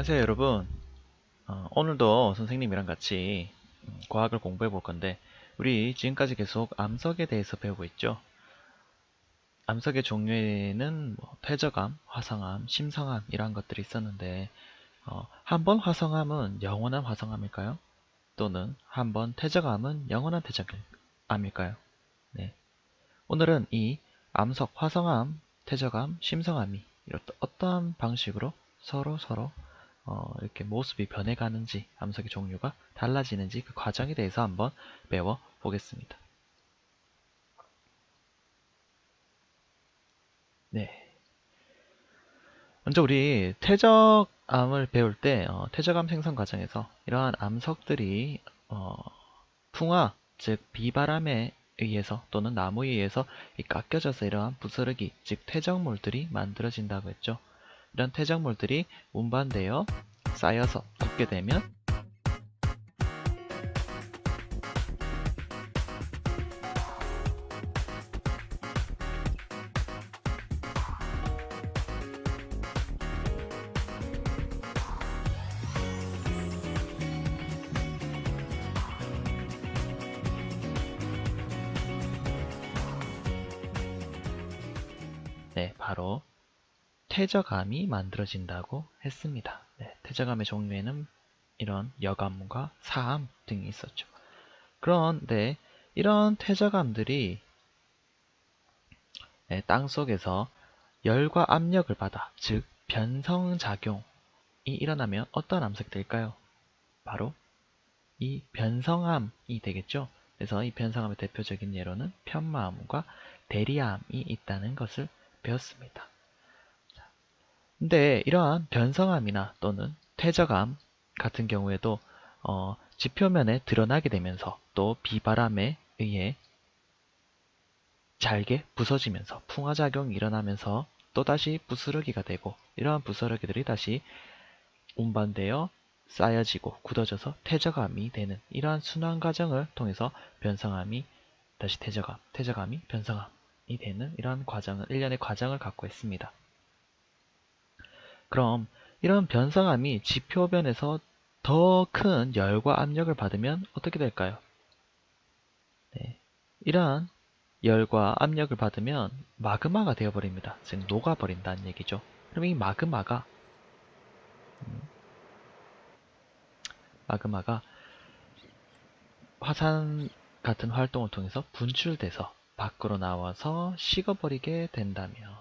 안녕하세요 여러분. 오늘도 선생님이랑 같이 과학을 공부해 볼 건데, 우리 지금까지 계속 암석에 대해서 배우고 있죠. 암석의 종류에는 퇴적암, 화성암, 심성암 이런 것들이 있었는데, 한번 화성암은 영원한 화성암일까요? 또는 한번 퇴적암은 영원한 퇴적암일까요? 네. 오늘은 이 암석, 화성암, 퇴적암, 심성암이 어떠한 방식으로 서로 이렇게 모습이 변해가는지, 암석의 종류가 달라지는지 그 과정에 대해서 한번 배워보겠습니다. 네. 먼저 우리 퇴적암을 배울 때 퇴적암 생성 과정에서 이러한 암석들이 풍화, 즉 비바람에 의해서 또는 나무에 의해서 깎여져서 이러한 부스러기, 즉 퇴적물들이 만들어진다고 했죠. 이런 퇴적물들이 운반되어 쌓여서 굳게 되면 바로 퇴적암이 만들어진다고 했습니다. 퇴적암의 종류에는 이런 여암과 사암 등이 있었죠. 그런데 이런 퇴적암들이 땅속에서 열과 압력을 받아, 즉 변성작용이 일어나면 어떤 암석이 될까요? 바로 이 변성암이 되겠죠. 그래서 이 변성암의 대표적인 예로는 편마암과 대리암이 있다는 것을 배웠습니다. 근데 이러한 변성암이나 또는 퇴적암 같은 경우에도 지표면에 드러나게 되면서 또 비바람에 의해 잘게 부서지면서 풍화작용이 일어나면서 또다시 부스러기가 되고, 이러한 부스러기들이 다시 운반되어 쌓여지고 굳어져서 퇴적암이 되는 이러한 순환 과정을 통해서 변성암이 다시 퇴적암, 퇴적암이 변성암이 되는 이러한 과정을, 일련의 과정을 갖고 있습니다. 그럼 이런 변성암이 지표면에서 더 큰 열과 압력을 받으면 어떻게 될까요? 이러한 열과 압력을 받으면 마그마가 되어버립니다. 즉 녹아버린다는 얘기죠. 그럼 이 마그마가 화산 같은 활동을 통해서 분출돼서 밖으로 나와서 식어버리게 된다면,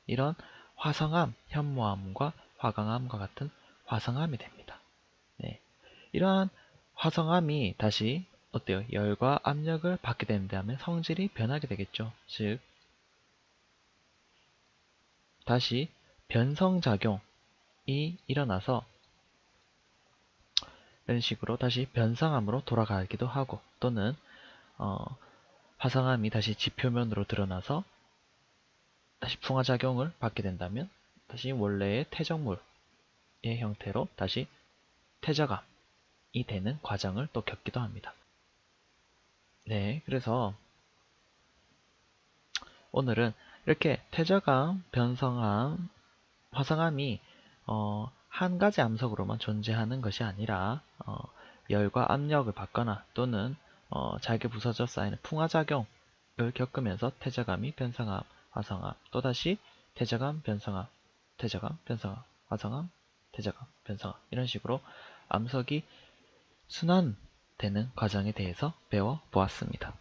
이런 화성암, 현모암과 화강암과 같은 화성암이 됩니다. 이러한 화성암이 다시 어때요? 열과 압력을 받게 된다면 성질이 변하게 되겠죠. 즉 다시 변성작용이 일어나서 이런 식으로 다시 변성암으로 돌아가기도 하고, 또는 화성암이 다시 지표면으로 드러나서 다시 풍화작용을 받게 된다면 다시 원래의 퇴적물의 형태로 다시 퇴적암이 되는 과정을 또 겪기도 합니다. 그래서 오늘은 이렇게 퇴적암, 변성암, 화성암이 한 가지 암석으로만 존재하는 것이 아니라 열과 압력을 받거나 또는 잘게 부서져 쌓이는 풍화작용을 겪으면서 퇴적암이 변성암, 화성암, 또다시 퇴적암, 변성암, 퇴적암, 변성암, 화성암, 퇴적암, 변성암, 이런 식으로 암석이 순환되는 과정에 대해서 배워보았습니다.